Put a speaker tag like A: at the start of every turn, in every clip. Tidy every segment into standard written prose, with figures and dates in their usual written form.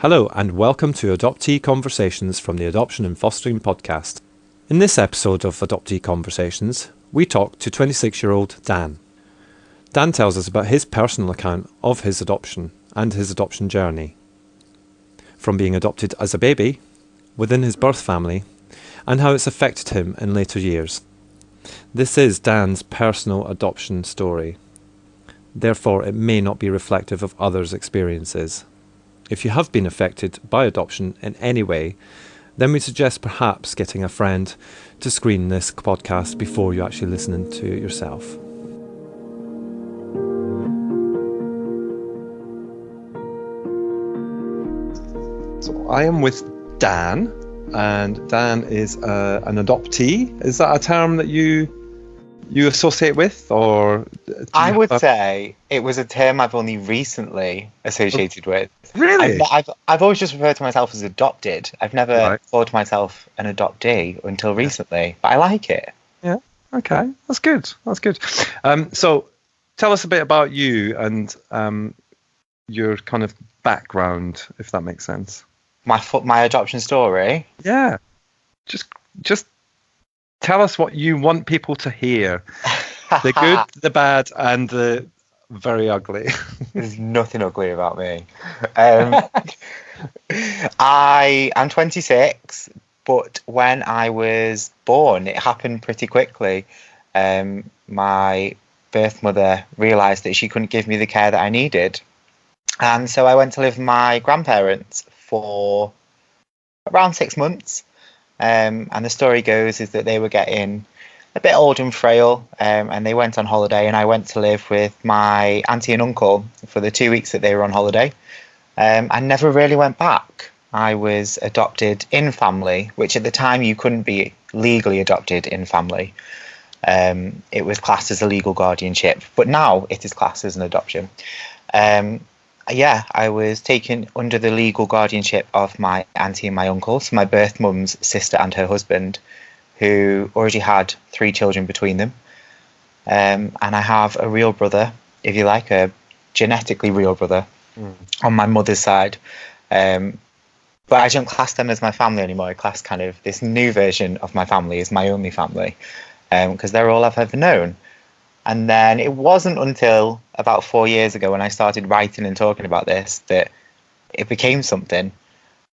A: Hello and welcome to Adoptee Conversations from the Adoption and Fostering podcast. In this episode of Adoptee Conversations, we talk to 26-year-old Dan. Dan tells us about his personal account of his adoption and his adoption journey. From being adopted as a baby, within his birth family, and how it's affected him in later years. This is Dan's personal adoption story. Therefore, it may not be reflective of others' experiences. If you have been affected by adoption in any way, then we suggest perhaps getting a friend to screen this podcast before you actually listen to it yourself. So I am with Dan, and Dan is an adoptee. Is that a term that you associate with, or
B: I would say it was a term I've only recently associated with.
A: Really?
B: I've always just referred to myself as adopted. I've never thought of myself an adoptee until recently, but I like it.
A: Yeah. Okay. That's good. So tell us a bit about you and your kind of background, if that makes sense.
B: My adoption story.
A: Yeah. Just tell us what you want people to hear. The good, the bad, and the very ugly.
B: There's nothing ugly about me. I am 26, but when I was born, it happened pretty quickly. My birth mother realised that she couldn't give me the care that I needed. And so I went to live with my grandparents for around 6 months. And the story goes is that they were getting a bit old and frail, and they went on holiday, and I went to live with my auntie and uncle for the 2 weeks that they were on holiday. I never really went back. I was adopted in family, which at the time you couldn't be legally adopted in family. It was classed as a legal guardianship, but now it is classed as an adoption. I was taken under the legal guardianship of my auntie and my uncle, so my birth mum's sister and her husband, who already had 3 children between them. And I have a real brother, if you like, a genetically real brother on my mother's side. But I don't class them as my family anymore. I class kind of this new version of my family as my only family, because they're all I've ever known. And then it wasn't until about 4 years ago when I started writing and talking about this that it became something.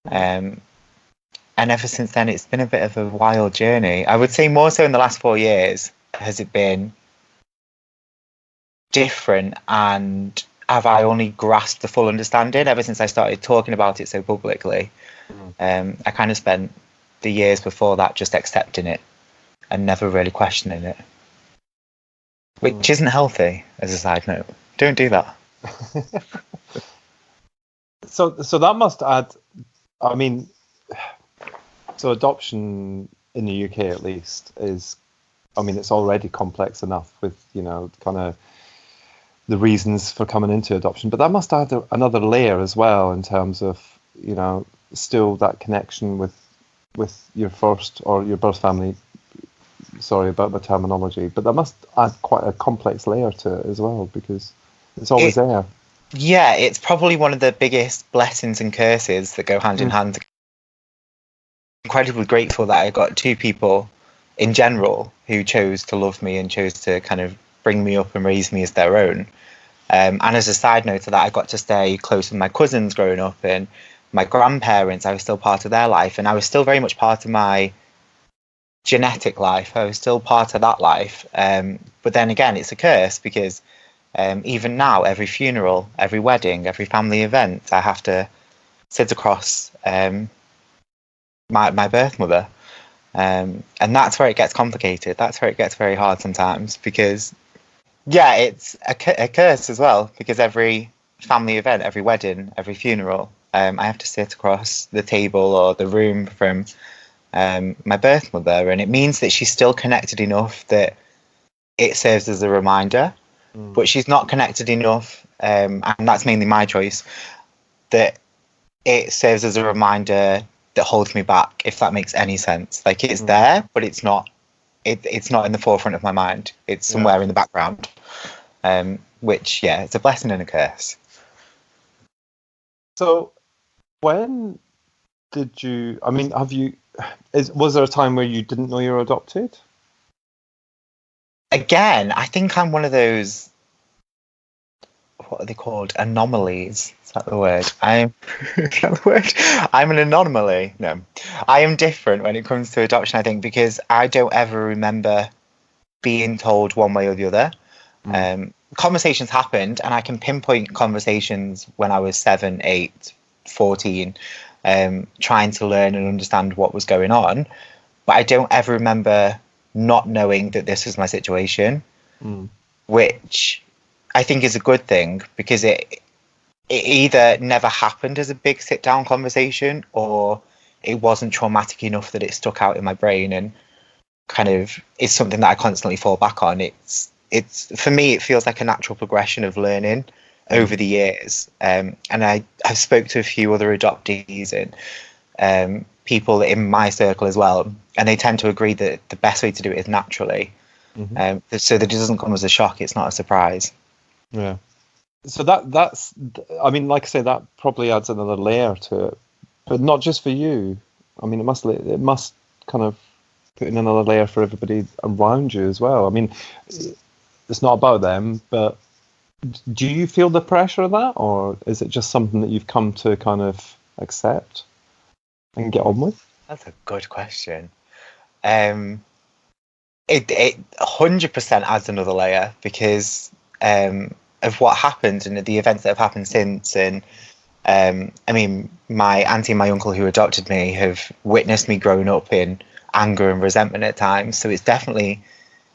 B: And ever since then, it's been a bit of a wild journey. I would say more so in the last 4 years has it been different, and have I only grasped the full understanding ever since I started talking about it so publicly. I kind of spent the years before that just accepting it and never really questioning it. Which isn't healthy, as a side note. Don't do that.
A: So that must add, I mean, so adoption in the UK at least is, I mean, it's already complex enough with, kind of the reasons for coming into adoption, but that must add another layer as well in terms of, still that connection with your first or your birth family. Sorry about my terminology, but that must add quite a complex layer to it as well, because it's always there.
B: Yeah, it's probably one of the biggest blessings and curses that go hand in hand. I'm incredibly grateful that I got 2 people in general who chose to love me and chose to kind of bring me up and raise me as their own. And as a side note to that, I got to stay close with my cousins growing up, and my grandparents. I was still part of their life, and I was still very much part of my genetic life. I was still part of that life, but then again it's a curse, because even now, every funeral, every wedding, every family event, I have to sit across my birth mother, and that's where it gets complicated. That's where it gets very hard sometimes, because it's a curse as well, because every family event, every wedding, every funeral, I have to sit across the table or the room from my birth mother, and it means that she's still connected enough that it serves as a reminder, but she's not connected enough, and that's mainly my choice, that it serves as a reminder that holds me back, if that makes any sense. Like, it's there, but it's not in the forefront of my mind. It's somewhere in the background, which it's a blessing and a curse.
A: So When did you? I mean, was there a time where you didn't know you were adopted?
B: Again, I think I'm one of those, what are they called? Anomalies. Is that the word? Is that the word? I'm an anomaly. No, I am different when it comes to adoption, I think, because I don't ever remember being told one way or the other. Conversations happened, and I can pinpoint conversations when I was 7, 8, 14, trying to learn and understand what was going on. But I don't ever remember not knowing that this was my situation, which I think is a good thing, because it either never happened as a big sit down conversation, or it wasn't traumatic enough that it stuck out in my brain and kind of is something that I constantly fall back on. It's for me, it feels like a natural progression of learning over the years. And I've spoke to a few other adoptees and people in my circle as well, and they tend to agree that the best way to do it is naturally, so that it doesn't come as a shock. It's not a surprise.
A: Yeah. So that's, I mean, like I say, that probably adds another layer to it, but not just for you. I mean, it must kind of put in another layer for everybody around you as well. I mean, it's not about them, but do you feel the pressure of that, or is it just something that you've come to kind of accept and get on with?
B: That's a good question. It 100% adds another layer, because of what happened and the events that have happened since. And I mean, my auntie and my uncle who adopted me have witnessed me growing up in anger and resentment at times. So it's definitely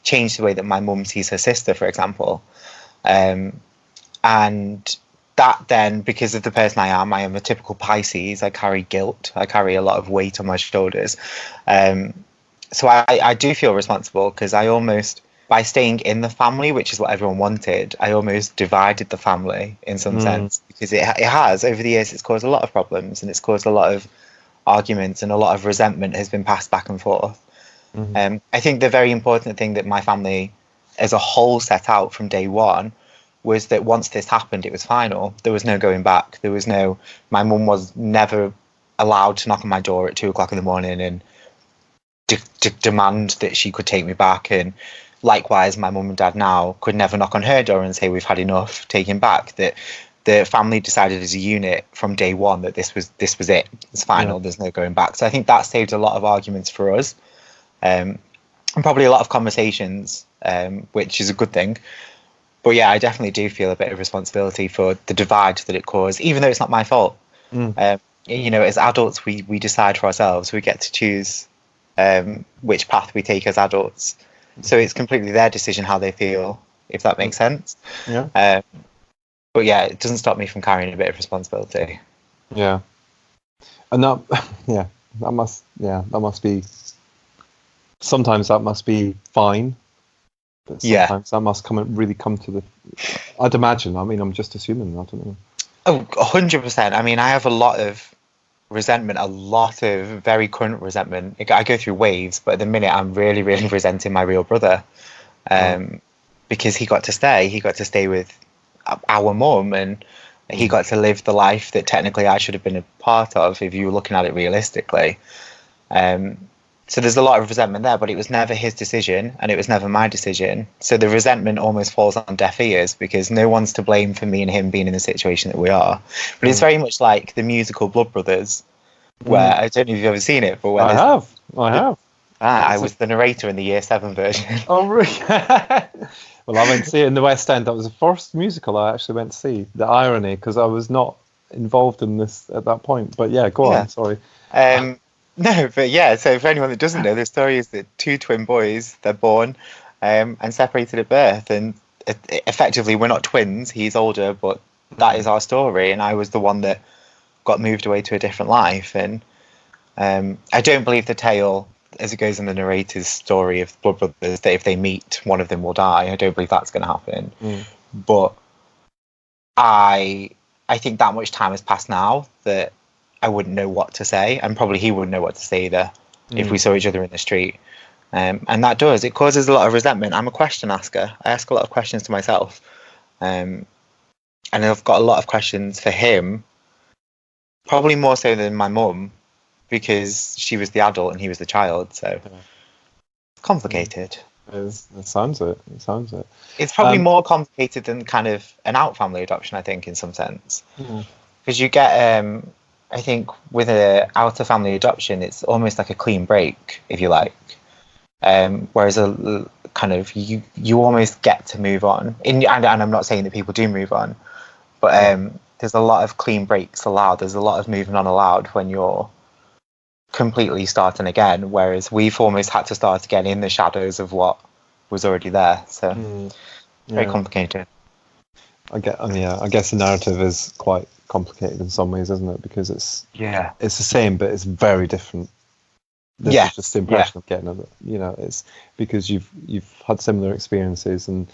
B: changed the way that my mum sees her sister, for example. And that then, because of the person I am a typical Pisces. I carry guilt. I carry a lot of weight on my shoulders. So I do feel responsible, because I almost, by staying in the family, which is what everyone wanted, I almost divided the family in some sense, because it has, over the years, it's caused a lot of problems, and it's caused a lot of arguments, and a lot of resentment has been passed back and forth. I think the very important thing that my family as a whole set out from day one was that once this happened, it was final. There was no going back. My mum was never allowed to knock on my door at 2 o'clock in the morning and demand that she could take me back. And likewise, my mum and dad now could never knock on her door and say, we've had enough, take him back. That the family decided as a unit from day one that this was it. It's final. There's no going back. So I think that saved a lot of arguments for us. And probably a lot of conversations, which is a good thing. But yeah, I definitely do feel a bit of responsibility for the divide that it caused, even though it's not my fault. As adults, we decide for ourselves. We get to choose which path we take as adults. So it's completely their decision how they feel, if that makes sense.
A: Yeah.
B: But yeah, it doesn't stop me from carrying a bit of responsibility.
A: Yeah. And that must be. Sometimes that must be fine, but sometimes that must come to the. I'd imagine. I mean, I'm just assuming. I don't know.
B: Oh, 100%. I mean, I have a lot of resentment, a lot of very current resentment. I go through waves, but at the minute, I'm really, really resenting my real brother, because he got to stay with our mum, and he got to live the life that technically I should have been a part of, if you were looking at it realistically. So there's a lot of resentment there, but it was never his decision, and it was never my decision. So the resentment almost falls on deaf ears, because no one's to blame for me and him being in the situation that we are. But it's very much like the musical Blood Brothers, where I don't know if you've ever seen it, but when
A: I have.
B: I was the narrator in the Year 7 version.
A: Oh, really? Well, I went to see it in the West End. That was the first musical I actually went to see. The irony, because I was not involved in this at that point. But yeah, go on. Sorry.
B: No, but yeah, so for anyone that doesn't know, the story is that 2 twin boys, they're born and separated at birth. And effectively, we're not twins. He's older, but that is our story. And I was the one that got moved away to a different life. And I don't believe the tale, as it goes in the narrator's story of Blood Brothers, that if they meet, one of them will die. I don't believe that's going to happen. But I think that much time has passed now that I wouldn't know what to say, and probably he wouldn't know what to say either if we saw each other in the street. And that it causes a lot of resentment. I'm a question asker. I ask a lot of questions to myself. And I've got a lot of questions for him Probably more so than my mum, because she was the adult and he was the child. So complicated.
A: It sounds it. It sounds it.
B: It's probably more complicated than kind of an out family adoption, I think, in some sense. Because you get, I think, with a outer family adoption, it's almost like a clean break, if you like. Whereas a kind of you almost get to move on. And I'm not saying that people do move on, but there's a lot of clean breaks allowed. There's a lot of moving on allowed when you're completely starting again. Whereas we've almost had to start again in the shadows of what was already there. So very complicated.
A: I guess the narrative is quite complicated in some ways, isn't it? Because it's the same, but it's very different. This is just the impression of getting it. You know, it's because you've had similar experiences and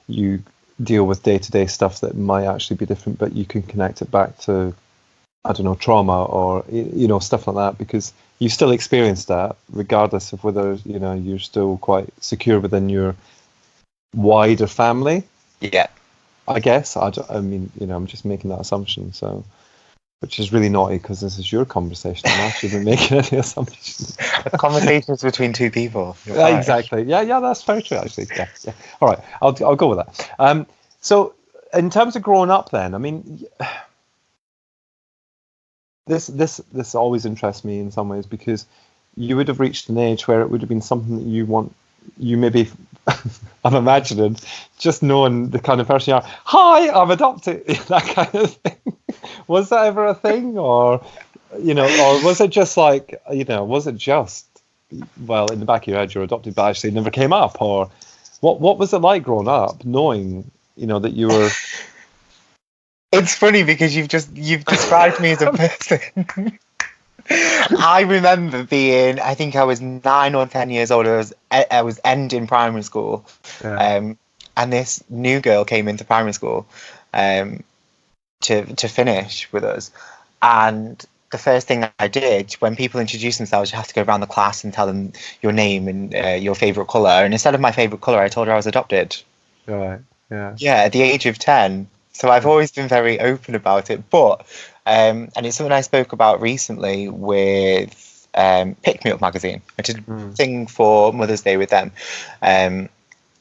A: you deal with day-to-day stuff that might actually be different, but you can connect it back to, I don't know, trauma or, you know, stuff like that, because you still experience that regardless of whether, you know, you're still quite secure within your wider family.
B: Yeah.
A: I guess. I mean, you know, I'm just making that assumption, so, which is really naughty because this is your conversation. I'm not even making any assumptions.
B: Conversations between two people.
A: Exactly. Yeah, that's very true, actually. Yeah. All right, I'll go with that. So, in terms of growing up, then, I mean, this always interests me in some ways, because you would have reached an age where it would have been something that you maybe, I'm imagining, just knowing the kind of person you are. Hi, I'm adopted. That kind of thing. Was that ever a thing, or, you know, or was it just like, you know, was it just, well, in the back of your head you're adopted, but actually it never came up, or what was it like growing up, knowing, you know, that you were?
B: It's funny because you've described me as a person. I remember being, I think I was 9 or 10 years old. I was ending primary school, and this new girl came into primary school to finish with us. And the first thing I did, when people introduce themselves, you have to go around the class and tell them your name and your favourite colour. And instead of my favourite colour, I told her I was adopted.
A: Right. Yeah.
B: Yeah, at the age of 10. So I've always been very open about it. But and it's something I spoke about recently with Pick Me Up magazine. I did a thing for Mother's Day with them.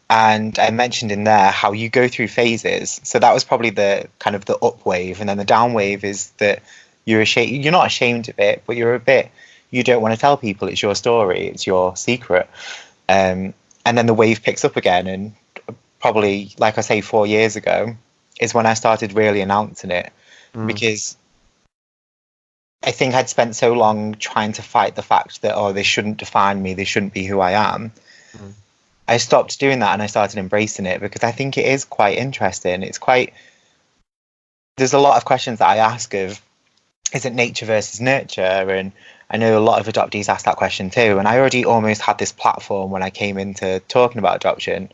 B: And I mentioned in there how you go through phases. So that was probably the kind of the up wave, and then the down wave is that you're not ashamed of it, but you don't want to tell people it's your story, it's your secret. And then the wave picks up again, and probably, like I say, 4 years ago is when I started really announcing it, because I think I'd spent so long trying to fight the fact that, oh, they shouldn't define me, they shouldn't be who I am. I stopped doing that and I started embracing it, because I think it is quite interesting. There's a lot of questions that I ask of, is it nature versus nurture? And I know a lot of adoptees ask that question too. And I already almost had this platform when I came into talking about adoption,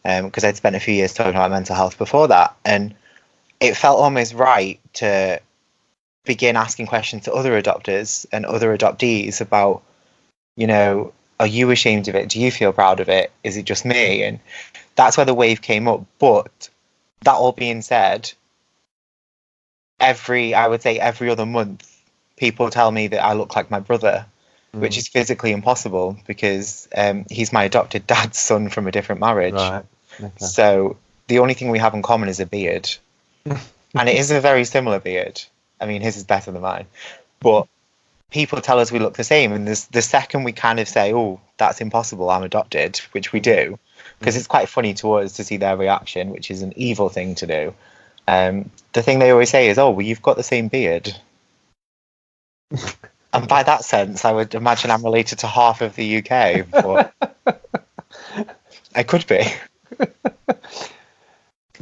B: because I'd spent a few years talking about mental health before that. And it felt almost right to begin asking questions to other adopters and other adoptees about, you know, are you ashamed of it? Do you feel proud of it? Is it just me? And that's where the wave came up. But that all being said, I would say every other month, people tell me that I look like my brother, which is physically impossible, because he's my adopted dad's son from a different marriage.
A: Right. Okay.
B: So the only thing we have in common is a beard. And it is a very similar beard. I mean, his is better than mine. But people tell us we look the same. And the second we kind of say, oh, that's impossible, I'm adopted, which we do, because it's quite funny to us to see their reaction, which is an evil thing to do. The thing they always say is, oh, well, you've got the same beard. And by that sense, I would imagine I'm related to half of the UK. But I could be.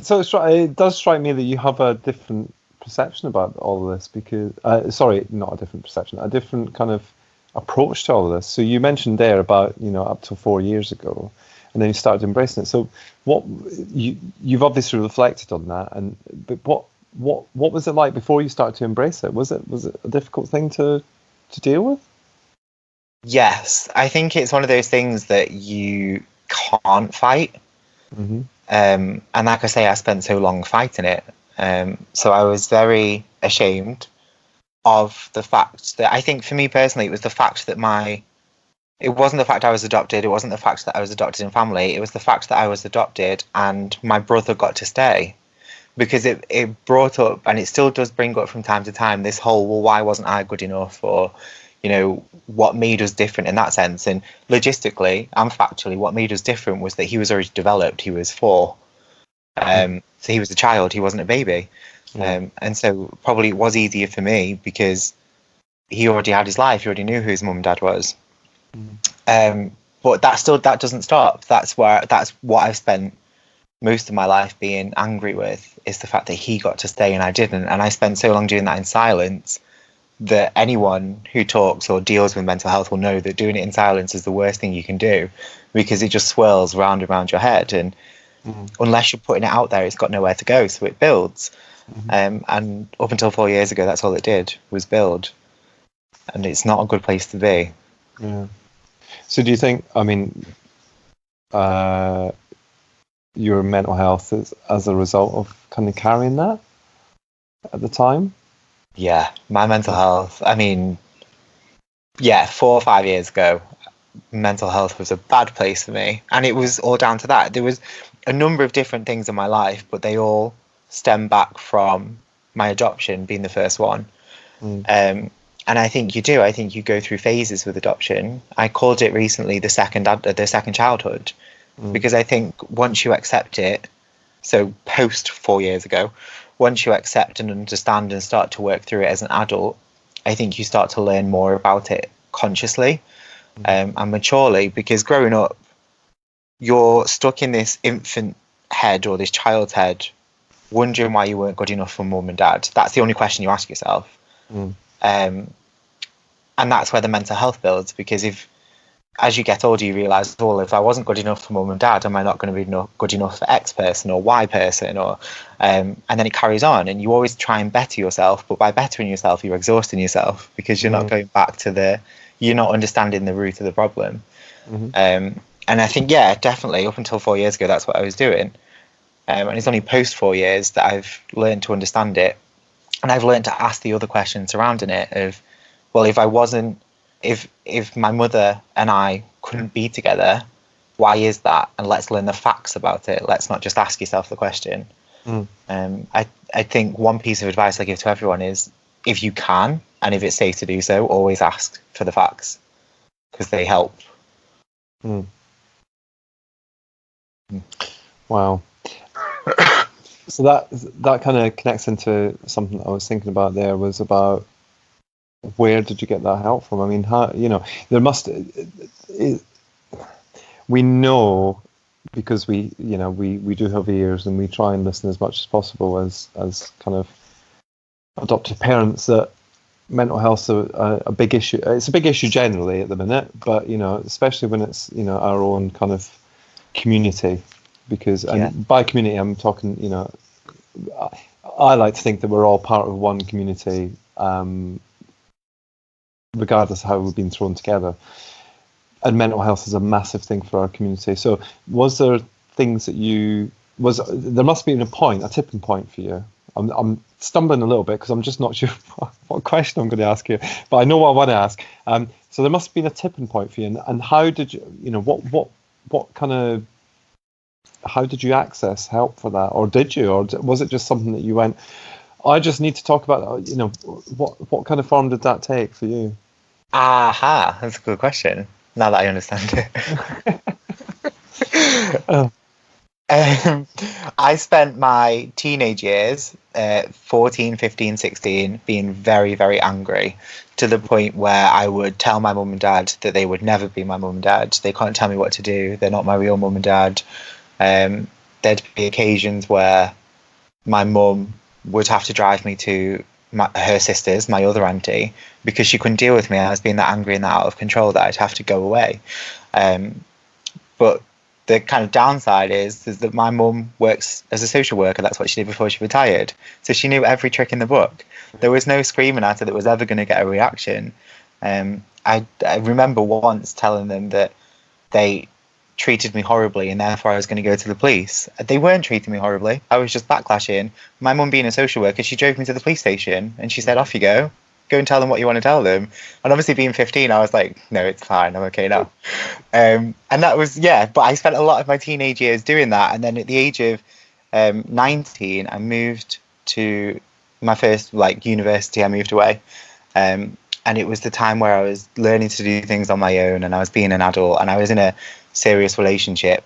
A: So it does strike me that you have a different perception about all of this, because not a different perception, a different kind of approach to all of this. So you mentioned there about, you know, up to 4 years ago, and then you started embracing it. So what you've obviously reflected on that, but what was it like before you started to embrace it? Was it a difficult thing to deal with?
B: Yes, I think it's one of those things that you can't fight. And like I say, I spent so long fighting it. So I was very ashamed. of the fact that, I think for me personally, it was the fact that it wasn't the fact I was adopted. It wasn't the fact that I was adopted in family. It was the fact that I was adopted and my brother got to stay, because it brought up, and it still does bring up from time to time, this whole, well, why wasn't I good enough? Or, what made us different in that sense. And logistically and factually, what made us different was that he was already developed. He was 4. So he was a child. He wasn't a baby. And so probably it was easier for me because he already had his life. He already knew who his mum and dad was. But that doesn't stop. That's what I've spent most of my life being angry with, is the fact that he got to stay and I didn't. And I spent so long doing that in silence that anyone who talks or deals with mental health will know that doing it in silence is the worst thing you can do, because it just swirls round and round your head. And unless you're putting it out there, it's got nowhere to go. So it builds. And up until 4 years ago, that's all it did, was build. And it's not a good place to be.
A: Yeah. So do you think, your mental health is as a result of kind of carrying that at the time?
B: Yeah, my mental health, 4 or 5 years ago, mental health was a bad place for me. And it was all down to that. There was a number of different things in my life, but they all stem back from my adoption being the first one. And I think you do. I think you go through phases with adoption. I called it recently the second childhood, because I think once you accept it, so post 4 years ago, once you accept and understand and start to work through it as an adult, I think you start to learn more about it consciously and maturely, because growing up, you're stuck in this infant head or this child's head, wondering why you weren't good enough for mum and dad. That's the only question you ask yourself. And that's where the mental health builds, because as you get older, you realise, well, if I wasn't good enough for mum and dad, am I not going to be good enough for X person or Y person? Or and then it carries on, and you always try and better yourself, but by bettering yourself, you're exhausting yourself, because you're not going back to you're not understanding the root of the problem. And I think, definitely up until 4 years ago, that's what I was doing. And it's only post 4 years that I've learned to understand it. And I've learned to ask the other questions surrounding it of, well, if my mother and I couldn't be together, why is that? And let's learn the facts about it. Let's not just ask yourself the question. I think one piece of advice I give to everyone is, if you can, and if it's safe to do so, always ask for the facts, because they help.
A: Wow. So that kind of connects into something that I was thinking about there, was about, where did you get that help from? I mean, how, there must, we know, because we do have ears and we try and listen as much as possible as kind of adoptive parents, that mental health's a big issue. It's a big issue generally at the minute, but especially when it's our own kind of community, because and by community I'm talking, I like to think that we're all part of one community, regardless of how we've been thrown together. And mental health is a massive thing for our community. So was there things that there must be a tipping point for you? I'm stumbling a little bit because I'm just not sure what question I'm going to ask you, but I know what I want to ask. So there must have been a tipping point for you, and how did you, how did you access help for that? Or did you, or was it just something that you went, I just need to talk about, what kind of form did that take for you?
B: Aha, that's a good question, now that I understand it. I spent my teenage years, 14, 15, 16, being very, very angry, to the point where I would tell my mum and dad that they would never be my mum and dad. They can't tell me what to do. They're not my real mum and dad. There'd be occasions where my mum would have to drive me to her sisters, my other auntie, because she couldn't deal with me. I was being that angry and that out of control that I'd have to go away. But the kind of downside is that my mum works as a social worker. That's what she did before she retired. So she knew every trick in the book. There was no screaming at her that was ever going to get a reaction. I remember once telling them that they treated me horribly and therefore I was going to go to the police. They weren't treating me horribly. I was just backlashing. My mum, being a social worker, she drove me to the police station and she said, off you go go and tell them what you want to tell them. And obviously being 15, I was like, no, it's fine, I'm okay now. And that was, but I spent a lot of my teenage years doing that. And then at the age of 19, I moved to my first university. I moved away. And it was the time where I was learning to do things on my own, and I was being an adult, and I was in a serious relationship.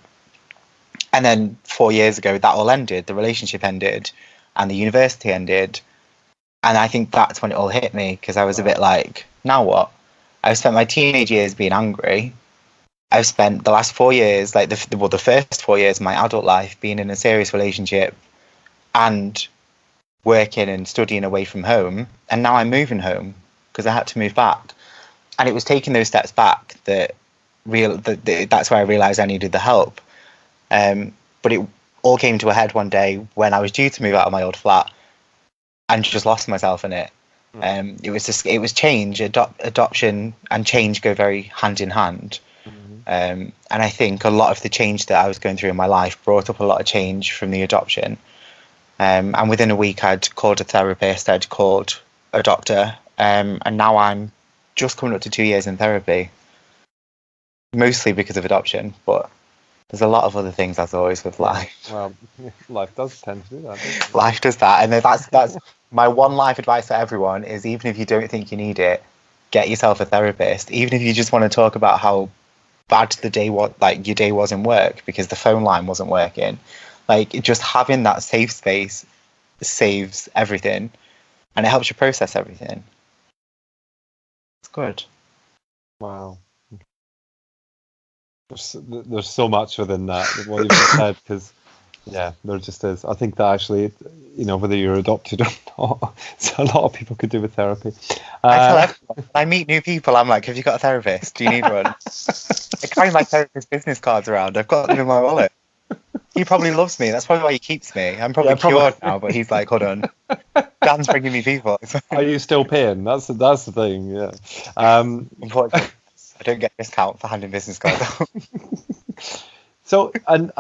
B: And then 4 years ago, that all ended. The relationship ended, and the university ended. And I think that's when it all hit me, because I was a bit like, now what? I've spent my teenage years being angry. I've spent the last 4 years, the first 4 years of my adult life, being in a serious relationship and working and studying away from home. And now I'm moving home, because I had to move back. And it was taking those steps back that's where I realised I needed the help. But it all came to a head one day when I was due to move out of my old flat and just lost myself in it. It was change. Adoption and change go very hand in hand. And I think a lot of the change that I was going through in my life brought up a lot of change from the adoption. And within a week, I'd called a therapist, I'd called a doctor, and now I'm just coming up to 2 years in therapy, mostly because of adoption, but there's a lot of other things, as always, with life.
A: Well, life does tend to do that, doesn't it?
B: Life does that, and that's my one life advice for everyone is, even if you don't think you need it, get yourself a therapist. Even if you just want to talk about how bad the day was, your day was in work because the phone line wasn't working, just having that safe space saves everything, and it helps you process everything. It's good.
A: Wow. There's so much within that, what you've just said, because there just is. I think that actually, whether you're adopted or not, so a lot of people could do with therapy.
B: I tell everyone, when I meet new people, I'm like, have you got a therapist? Do you need one? I carry my therapist business cards around. I've got them in my wallet. He probably loves me. That's probably why he keeps me. I'm probably cured now, but he's like, hold on. Dan's bringing me people.
A: Are you still paying? That's the thing, yeah.
B: Unfortunately, I don't get a discount for handing business cards out.
A: So, and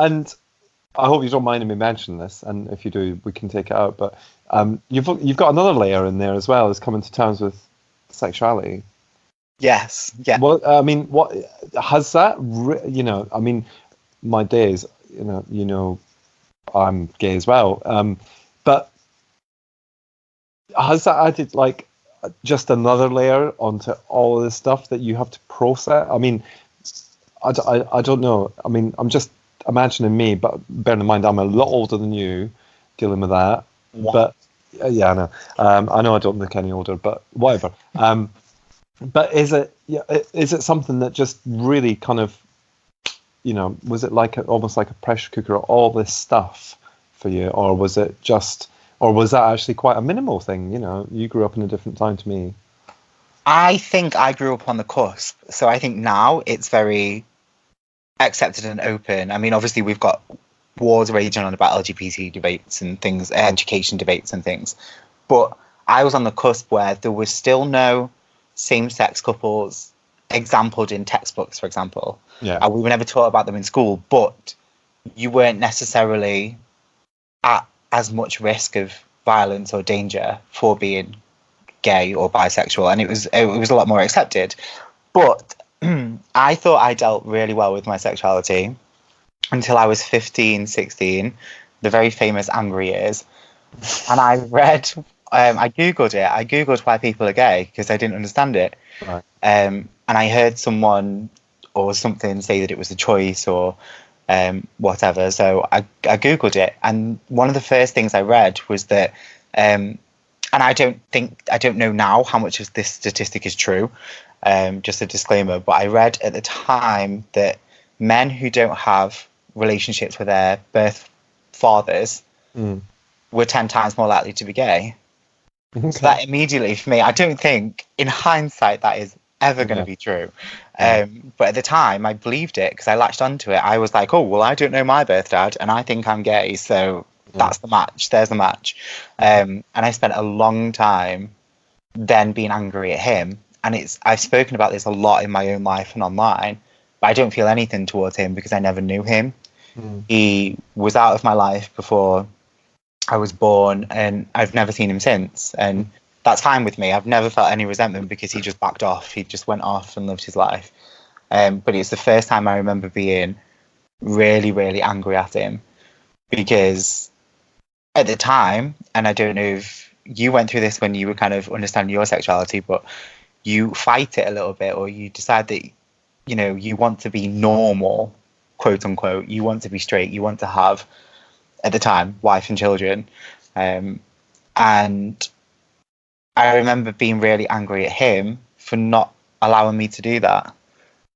A: I hope you don't mind me mentioning this, and if you do, we can take it out. But you've got another layer in there as well, is coming to terms with sexuality.
B: Yes. Yeah.
A: Well, I mean, what has that? I mean, my days. I'm gay as well. But has that added just another layer onto all of this stuff that you have to process? I mean, I don't know. I mean, I'm just imagining me, but bearing in mind I'm a lot older than you, dealing with that.
B: Yeah.
A: But I know. I know I don't look any older, but whatever. But is it something that just really kind of, was it almost like a pressure cooker, all this stuff for you, or was that actually quite a minimal thing? You grew up in a different time to me.
B: I think I grew up on the cusp, so I think now it's very accepted and open. I mean, obviously we've got wars raging on about LGBT debates and things, education debates and things, but I was on the cusp where there was still no same-sex couples exampled in textbooks, for example.
A: Yeah.
B: We were never taught about them in school, but you weren't necessarily at as much risk of violence or danger for being gay or bisexual, and it was a lot more accepted. But I thought I dealt really well with my sexuality until I was 15, 16, the very famous angry years. And I read, I Googled it. I Googled why people are gay because I didn't understand it.
A: Right.
B: And I heard someone or something say that it was a choice or whatever. So I Googled it. And one of the first things I read was that, and I don't know now how much of this statistic is true, just a disclaimer, but I read at the time that men who don't have relationships with their birth fathers were 10 times more likely to be gay. Okay. So that immediately, for me, I don't think, in hindsight, that is ever going to be true. But at the time, I believed it because I latched onto it. I was like, oh, well, I don't know my birth dad, and I think I'm gay, so that's the match. There's the match. And I spent a long time then being angry at him. And I've spoken about this a lot in my own life and online, but I don't feel anything towards him because I never knew him. He was out of my life before I was born, and I've never seen him since. And that's fine with me. I've never felt any resentment because he just backed off. He just went off and lived his life. But it's the first time I remember being really, really angry at him, because at the time, and I don't know if you went through this when you were kind of understanding your sexuality, but you fight it a little bit, or you decide that, you know, you want to be normal, quote unquote. You want to be straight. You want to have, at the time, wife and children. And I remember being really angry at him for not allowing me to do that.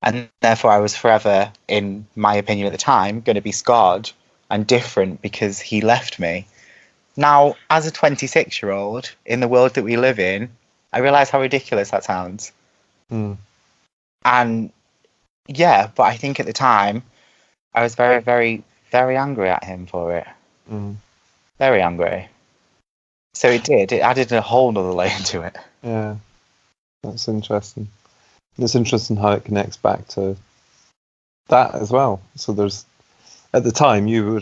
B: And therefore, I was forever, in my opinion at the time, going to be scarred and different because he left me. Now, as a 26-year-old, in the world that we live in, I realise how ridiculous that sounds. And yeah, but I think at the time, I was very, very, very angry at him for it. Very angry. So it added a whole nother layer to it.
A: Yeah, that's interesting. It's interesting how it connects back to that as well. So there's, at the time, you were,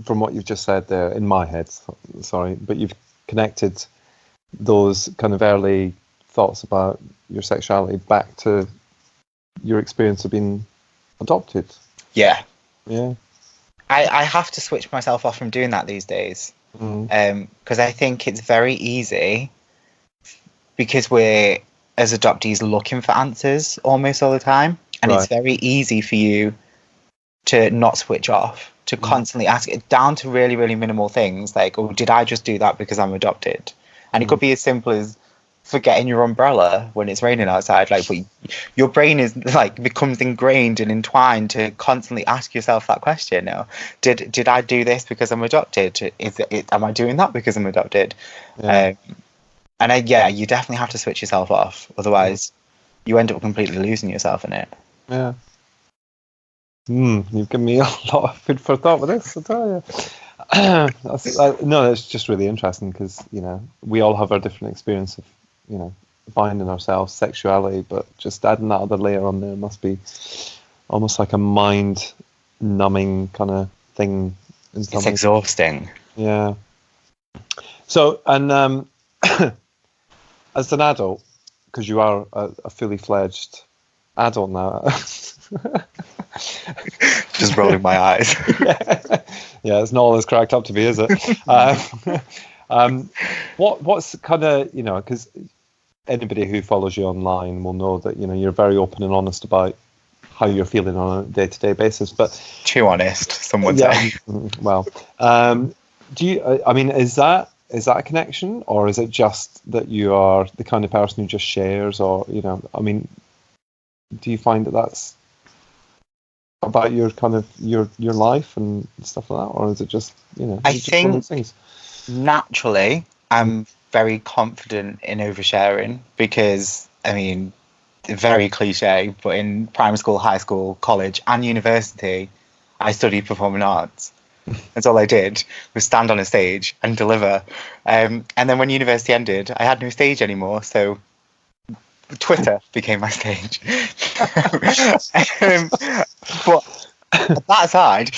A: from what you've just said there, in my head, sorry, but you've connected those kind of early thoughts about your sexuality back to your experience of being adopted.
B: Yeah.
A: Yeah.
B: I have to switch myself off from doing that these days. Because I think it's very easy, because we're, as adoptees, looking for answers almost all the time. And It's very easy for you to not switch off, to constantly ask it, down to really, really minimal things like, oh, did I just do that because I'm adopted? And it could be as simple as forgetting your umbrella when it's raining outside. Like, but your brain is like becomes ingrained and entwined to constantly ask yourself that question. You know, did I do this because I'm adopted? Am I doing that because I'm adopted?
A: Yeah.
B: You definitely have to switch yourself off, otherwise you end up completely losing yourself in it.
A: Yeah. You've given me a lot of food for thought with this, I tell you. No, it's just really interesting because, you know, we all have our different experience of, you know, finding ourselves, sexuality, but just adding that other layer on there must be almost like a mind-numbing kind of thing.
B: It's exhausting.
A: Yeah. So, and as an adult, because you are a fully fledged adult now.
B: Just rolling my eyes.
A: Yeah, it's not all it's cracked up to be, is it? What's kind of, you know, because anybody who follows you online will know that, you know, you're very open and honest about how you're feeling on a day-to-day basis. But
B: too honest, some would say.
A: Well, do you? I mean, is that a connection, or is it just that you are the kind of person who just shares, or, you know, I mean, do you find that that's about your kind of your life and stuff like that, or is it just, you know?
B: I think naturally I'm very confident in oversharing because, I mean, very cliche, but in primary school, high school, college, and university, I studied performing arts. That's all I did, was stand on a stage and deliver. And then when university ended, I had no stage anymore, so Twitter became my stage. But that aside,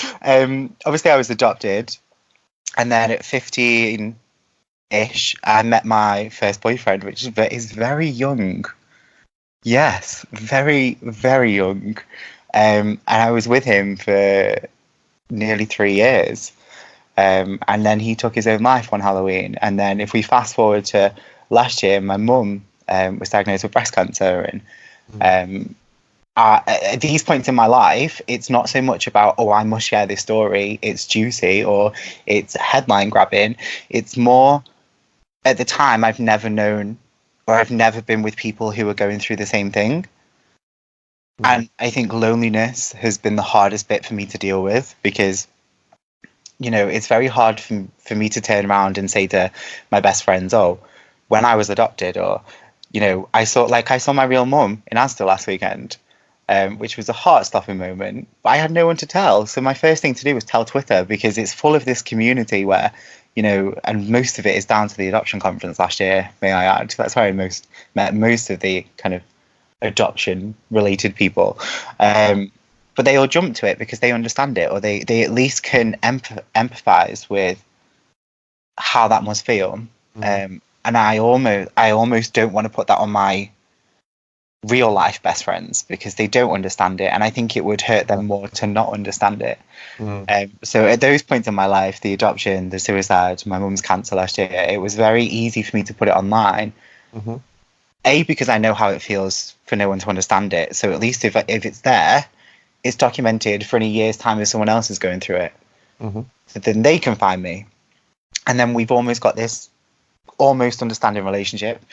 B: obviously I was adopted, and then at 15-ish, I met my first boyfriend, which is very young. Yes, very, very young. And I was with him for nearly 3 years. And then he took his own life on Halloween. And then if we fast forward to last year, my mum was diagnosed with breast cancer. And at these points in my life, it's not so much about, oh, I must share this story, it's juicy, or it's headline grabbing. It's more, at the time, I've never known, or I've never been with people who are going through the same thing. And I think loneliness has been the hardest bit for me to deal with, because, you know, it's very hard for me to turn around and say to my best friends, oh, when I was adopted, or, you know, I saw my real mum in Asda last weekend, which was a heart-stopping moment, but I had no one to tell. So my first thing to do was tell Twitter, because it's full of this community where, you know, and most of it is down to the adoption conference last year, may I add. That's where I met most of the kind of adoption-related people. But they all jump to it because they understand it, or they at least can empathise with how that must feel. And I almost don't want to put that on my real life best friends because they don't understand it, and I think it would hurt them more to not understand it. So at those points in my life, the adoption, the suicide, my mum's cancer last year, it was very easy for me to put it online. A, because I know how it feels for no one to understand it, so at least if it's there, it's documented for in a year's time if someone else is going through it. So then they can find me, and then we've almost got this almost understanding relationship.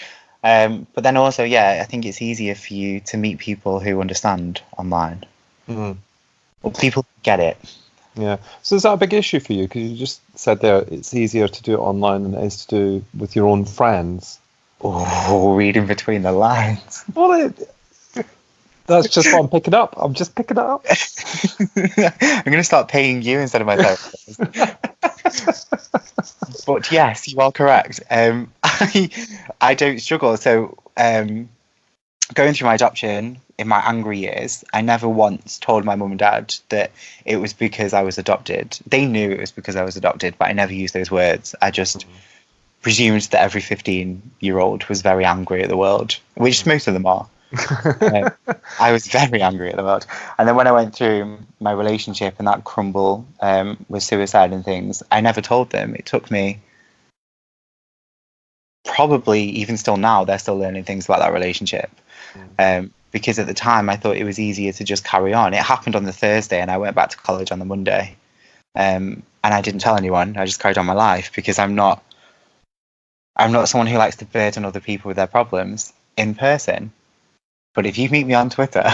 B: But then also, I think it's easier for you to meet people who understand online. Well, people get it.
A: Yeah. So is that a big issue for you? Because you just said there it's easier to do it online than it is to do with your own friends.
B: Oh, reading between the lines.
A: Well, that's just what I'm picking up. I'm just picking it up.
B: I'm going to start paying you instead of my therapist. But yes, you are correct. I don't struggle. So going through my adoption in my angry years, I never once told my mum and dad that it was because I was adopted. They knew it was because I was adopted, but I never used those words. I just presumed that every 15-year-old was very angry at the world, which most of them are. I was very angry at the world. And then when I went through my relationship and that crumble with suicide and things, I never told them. It took me, probably even still now, they're still learning things about that relationship. Because at the time I thought it was easier to just carry on. It happened on the Thursday and I went back to college on the Monday. And I didn't tell anyone. I just carried on my life because I'm not someone who likes to burden other people with their problems in person. But if you meet me on Twitter,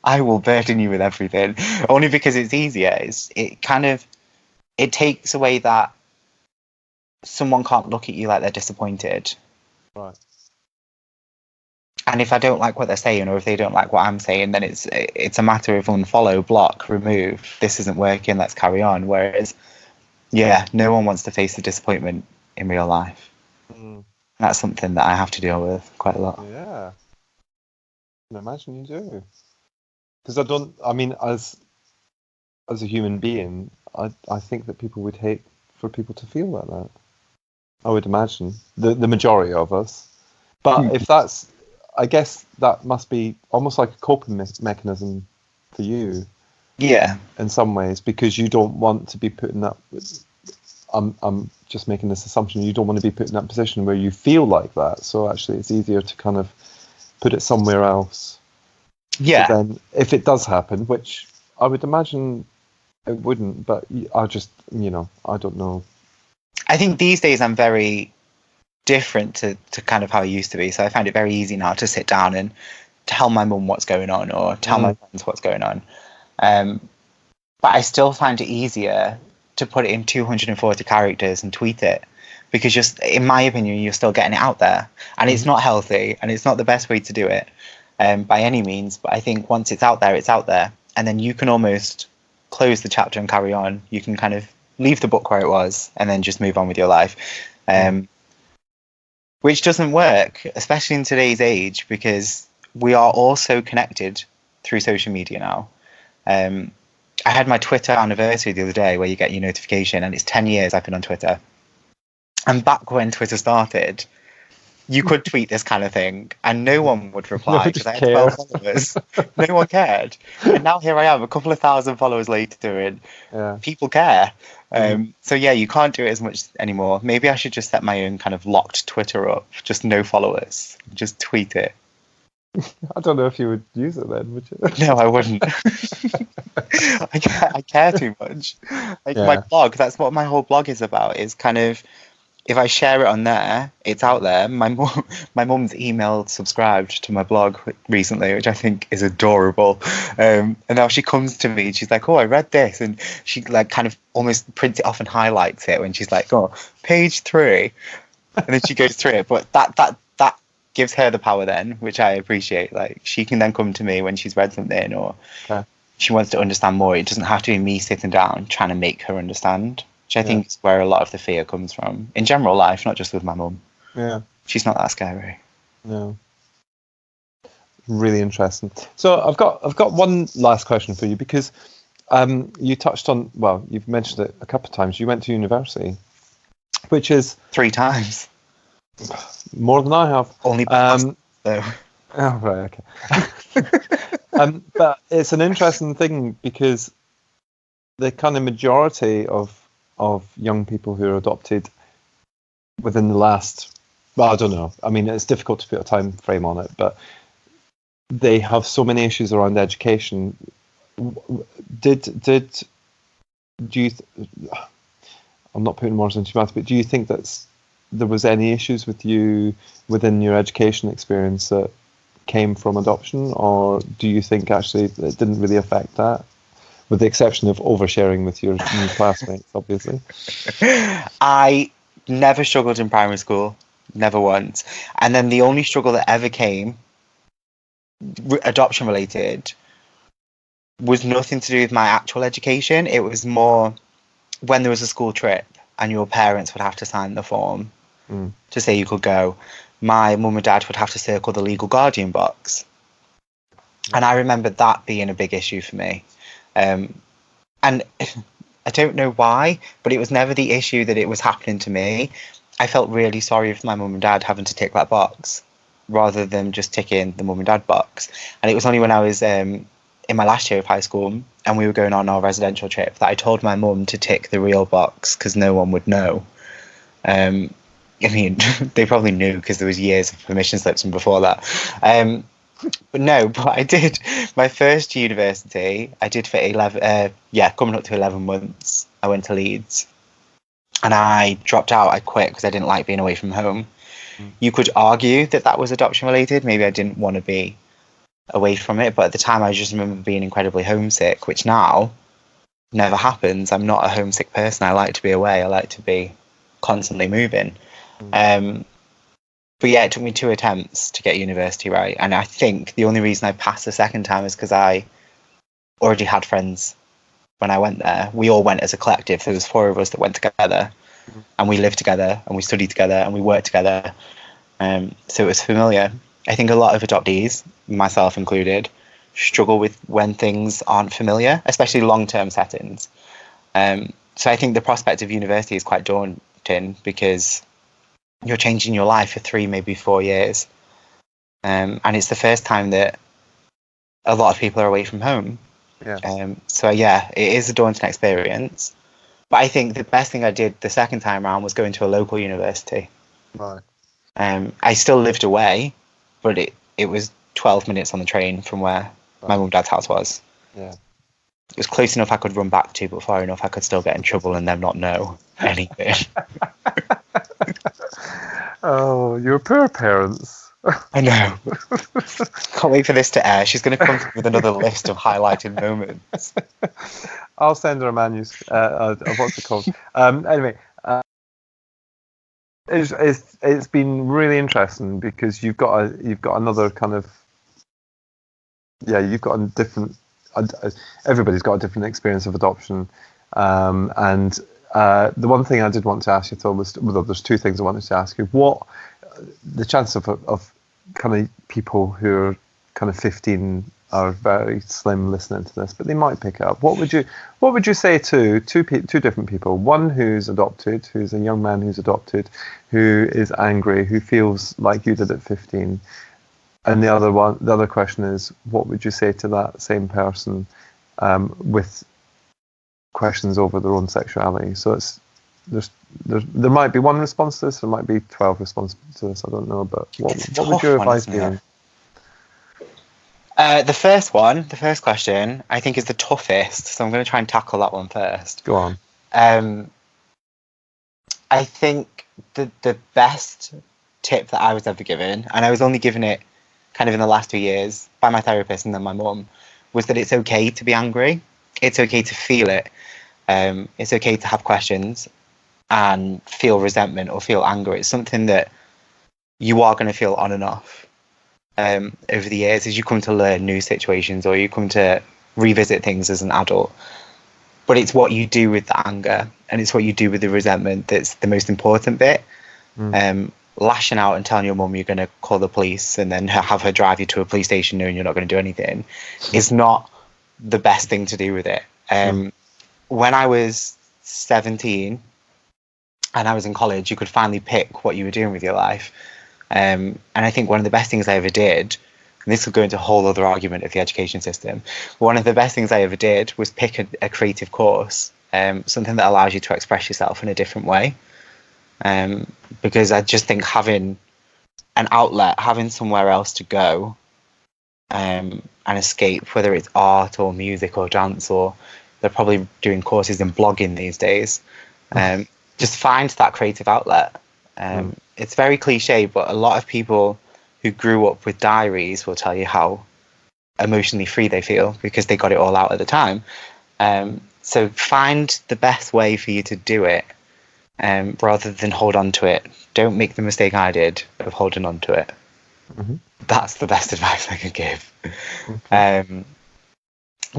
B: I will burden you with everything. Only because it's easier. It takes away that someone can't look at you like they're disappointed.
A: Right.
B: And if I don't like what they're saying, or if they don't like what I'm saying, then it's a matter of unfollow, block, remove. This isn't working. Let's carry on. Whereas, no one wants to face the disappointment in real life. That's something that I have to deal with quite a lot.
A: Yeah. I can imagine you do. Because as a human being, I think that people would hate for people to feel like that. I would imagine the majority of us. But if that's, I guess that must be almost like a coping mechanism for you.
B: Yeah.
A: In some ways, because you don't want to be put in that. I'm just making this assumption. You don't want to be put in that position where you feel like that. So actually, it's easier to kind of put it somewhere else.
B: Yeah.
A: So then, if it does happen, which I would imagine it wouldn't, but I just, I don't know.
B: I think these days I'm very different to kind of how I used to be. So I find it very easy now to sit down and tell my mum what's going on or tell my friends what's going on. But I still find it easier to put it in 240 characters and tweet it, because just in my opinion you're still getting it out there, and it's not healthy and it's not the best way to do it by any means. But I think once it's out there, and then you can almost close the chapter and carry on. You can kind of leave the book where it was and then just move on with your life, which doesn't work, especially in today's age, because we are all so connected through social media now. I had my Twitter anniversary the other day where you get your notification, and it's 10 years I've been on Twitter. And back when Twitter started, you could tweet this kind of thing and no one would reply because I had 12 followers. No one cared. And now here I am, a couple of thousand followers later, and people care. So you can't do it as much anymore. Maybe I should just set my own kind of locked Twitter up, just no followers, just tweet it.
A: I don't know if you would use it then, would you?
B: No, I wouldn't. I care too much. My blog, that's what my whole blog is about, is kind of, if I share it on there, it's out there. My mum's emailed subscribed to my blog recently, which I think is adorable. And now she comes to me and she's like, oh, I read this. And she like kind of almost prints it off and highlights it when she's like, oh, page 3. And then she goes through it. But that gives her the power then, which I appreciate. Like, she can then come to me when she's read something or she wants to understand more. It doesn't have to be me sitting down trying to make her understand, which I think is where a lot of the fear comes from in general life, not just with my mum. Yeah. She's not that scary.
A: No. Really interesting. So I've got one last question for you, because you touched on, you've mentioned it a couple of times. You went to university, which is
B: 3 times.
A: More than I have.
B: Only though.
A: Oh, right, okay. But it's an interesting thing because the kind of majority of young people who are adopted within the last, well, I don't know. I mean, it's difficult to put a time frame on it, but they have so many issues around education. Do you? I'm not putting words into your mouth, but do you think there was any issues with you within your education experience that came from adoption, or do you think actually it didn't really affect that, with the exception of oversharing with your new classmates, obviously?
B: I never struggled in primary school, never once. And then the only struggle that ever came, adoption related, was nothing to do with my actual education. It was more when there was a school trip and your parents would have to sign the form to say you could go. My mum and dad would have to circle the legal guardian box. And I remember that being a big issue for me. And I don't know why, but it was never the issue that it was happening to me. I felt really sorry for my mum and dad having to tick that box rather than just ticking the mum and dad box. And it was only when I was in my last year of high school and we were going on our residential trip that I told my mum to tick the real box because no one would know. I mean, they probably knew because there was years of permission slips from before that. But I did my first university. I did for 11. Coming up to 11 months. I went to Leeds, and I dropped out. I quit because I didn't like being away from home. You could argue that was adoption related. Maybe I didn't want to be away from it, but at the time I just remember being incredibly homesick, which now never happens. I'm not a homesick person. I like to be away. I like to be constantly moving. But yeah, it took me 2 attempts to get university right. And I think the only reason I passed the second time is because I already had friends when I went there. We all went as a collective. There was 4 of us that went together, and we lived together, and we studied together, and we worked together. So it was familiar. I think a lot of adoptees, myself included, struggle with when things aren't familiar, especially long-term settings. So I think the prospect of university is quite daunting because you're changing your life for 3, maybe 4 years. And it's the first time that a lot of people are away from home.
A: Yeah.
B: So yeah, it is a daunting experience. But I think the best thing I did the second time around was going to a local university.
A: Right.
B: I still lived away, but it was 12 minutes on the train from where my mum and dad's house was.
A: Yeah.
B: It was close enough I could run back to, but far enough I could still get in trouble and them not know anything.
A: Oh, your poor parents.
B: I know. Can't wait for this to air. She's going to come with another list of highlighted moments.
A: I'll send her a manuscript. What's it called? Anyway, it's been really interesting because you've got another kind of, you've got a different. Everybody's got a different experience of adoption, and the one thing I did want to ask you, Tom, was, well, there's 2 things I wanted to ask you. What the chance of kind of people who are kind of 15 are very slim listening to this, but they might pick it up. What would you say to two different people? One who's adopted, who's a young man who's adopted, who is angry, who feels like you did at 15, and the other question is, what would you say to that same person with questions over their own sexuality? So there might be one response to this, there might be 12 responses to this, I don't know, but what would your advice be?
B: The first question, I think is the toughest, so I'm going to try and tackle that one first.
A: Go on.
B: I think the best tip that I was ever given, and I was only given it kind of in the last 2 years by my therapist and then my mum, was that it's okay to be angry. It's okay to feel it. It's okay to have questions and feel resentment or feel anger. It's something that you are going to feel on and off over the years as you come to learn new situations or you come to revisit things as an adult. But it's what you do with the anger and it's what you do with the resentment that's the most important bit. Lashing out and telling your mum you're going to call the police and then have her drive you to a police station knowing you're not going to do anything is not the best thing to do with it. When I was 17, and I was in college, you could finally pick what you were doing with your life. And I think one of the best things I ever did, and this will go into a whole other argument of the education system, but one of the best things I ever did was pick a creative course, something that allows you to express yourself in a different way. Because I just think having an outlet, having somewhere else to go, and escape, whether it's art or music or dance, or they're probably doing courses in blogging these days, just find that creative outlet. It's very cliche, but a lot of people who grew up with diaries will tell you how emotionally free they feel because they got it all out at the time. So find the best way for you to do it, rather than hold on to it. Don't make the mistake I did of holding on to it. That's the best advice I could give. In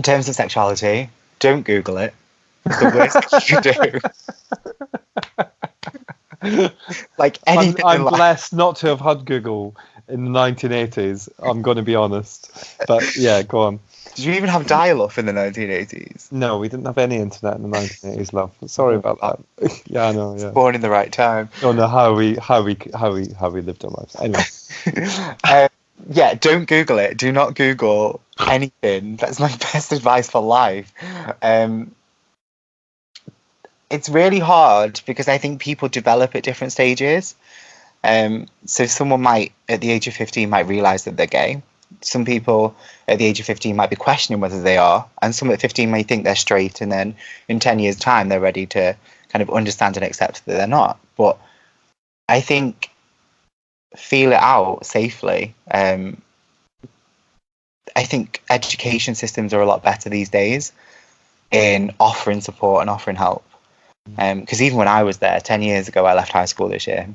B: terms of sexuality, don't Google it. It's the worst thing you do. Like anything
A: I'm blessed not to have had Google in the 1980s. I'm going to be honest. But yeah, go on.
B: Did you even have dial-up in the 1980s?
A: No, we didn't have any internet in the 1980s, love. Sorry about that. Yeah, I know. Yeah.
B: Born in the right time.
A: Don't know how we lived our lives. Anyway.
B: Yeah, don't Google it. Do not Google anything. That's my best advice for life. It's really hard because I think people develop at different stages. So someone might, at the age of 15, might realise that they're gay. Some people at the age of 15 might be questioning whether they are, and some at 15 may think they're straight, and then in 10 years' time they're ready to kind of understand and accept that they're not. But I think feel it out safely. I think education systems are a lot better these days in offering support and offering help. Because even when I was there 10 years ago, I left high school this year,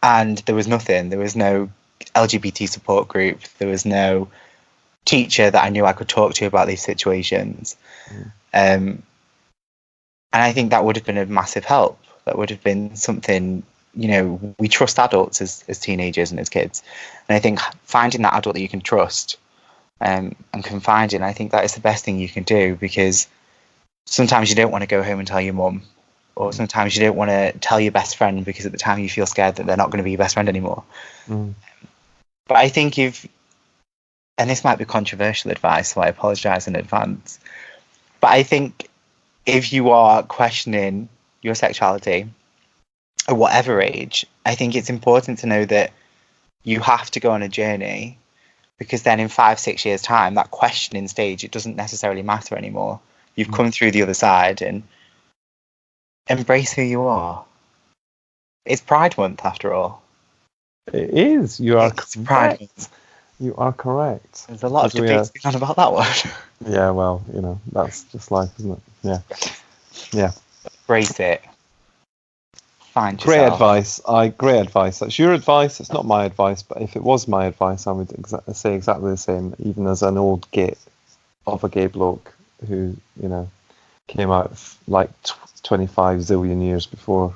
B: and there was nothing. There was no LGBT support group. There was no teacher that I knew I could talk to about these situations. And I think that would have been a massive help. That would have been something, you know, we trust adults as teenagers and as kids. And I think finding that adult that you can trust and confiding, I think that is the best thing you can do, because sometimes you don't want to go home and tell your mum, or sometimes you don't want to tell your best friend because at the time you feel scared that they're not going to be your best friend anymore. But I think and this might be controversial advice, so I apologise in advance, but I think if you are questioning your sexuality at whatever age, I think it's important to know that you have to go on a journey, because then in 5-6 years' time, that questioning stage, it doesn't necessarily matter anymore. You've come through the other side, and embrace who you are. It's Pride Month, after all.
A: It is. You are
B: correct. Pride Month.
A: You are correct.
B: There's a lot of debates going on about that one.
A: Yeah, well, you know, that's just life, isn't it? Yeah. Yeah.
B: Embrace it. Find yourself.
A: Great advice. That's your advice. It's not my advice, but if it was my advice, I would say exactly the same, even as an old gay bloke who, you know, came out like 25 zillion years before.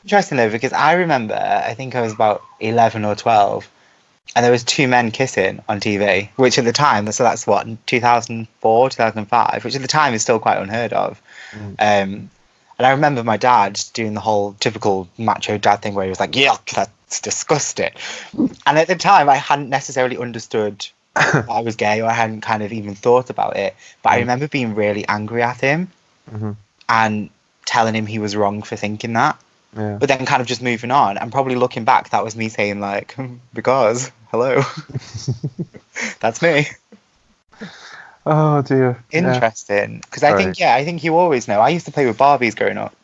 B: Interesting though, because I remember, I think I was about 11 or 12, and there was two men kissing on TV, which at the time, so that's what, 2004, 2005, which at the time is still quite unheard of. And I remember my dad doing the whole typical macho dad thing where he was like, yuck, that's disgusting. And at the time, I hadn't necessarily understood I was gay, or I hadn't kind of even thought about it. But I remember being really angry at him and telling him he was wrong for thinking that. Yeah. But then kind of just moving on, and probably looking back, that was me saying like, because, hello, that's me.
A: Oh dear.
B: Interesting. Because I think you always know. I used to play with Barbies growing up.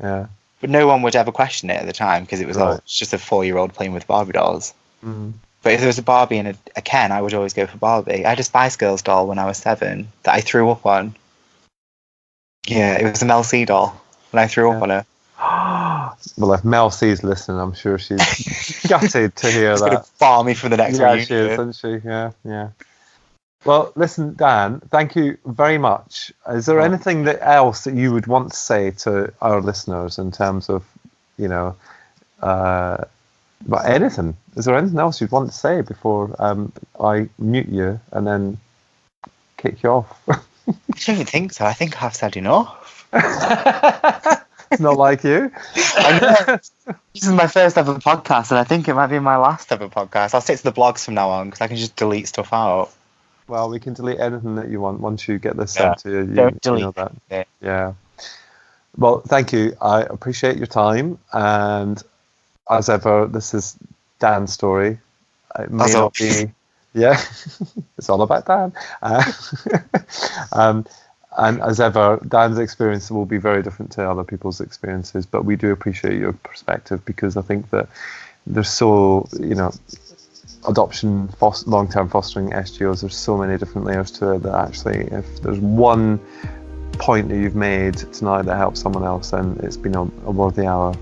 A: Yeah.
B: But no one would ever question it at the time, because it was it's just a 4-year-old playing with Barbie dolls. But if there was a Barbie and a Ken, I would always go for Barbie. I had a Spice Girls doll when I was 7 that I threw up on. Yeah, it was a Mel C doll, and I threw up on her.
A: Well, if Mel C's listening, I'm sure she's gutted to hear that. She's going to
B: bar me for the next reunion.
A: Yeah, she is, isn't she? Yeah, yeah. Well, listen, Dan, thank you very much. Is there anything else that you would want to say to our listeners in terms of, you know, about anything? Is there anything else you'd want to say before I mute you and then kick you off?
B: I don't think so. I think I've said enough.
A: It's not like you.
B: This is my first ever podcast, and I think it might be my last ever podcast. I'll stick to the blogs from now on because I can just delete stuff out.
A: Well, we can delete anything that you want once you get this sent to you.
B: Don't delete
A: know that.
B: it.
A: Yeah. Well, thank you. I appreciate your time, and as ever, this is Dan's story. It may not be. Yeah, it's all about Dan. And as ever, Dan's experience will be very different to other people's experiences, but we do appreciate your perspective because I think that there's so, adoption, long-term fostering, SGOs, there's so many different layers to it that actually if there's one point that you've made tonight that helps someone else, then it's been a worthy hour.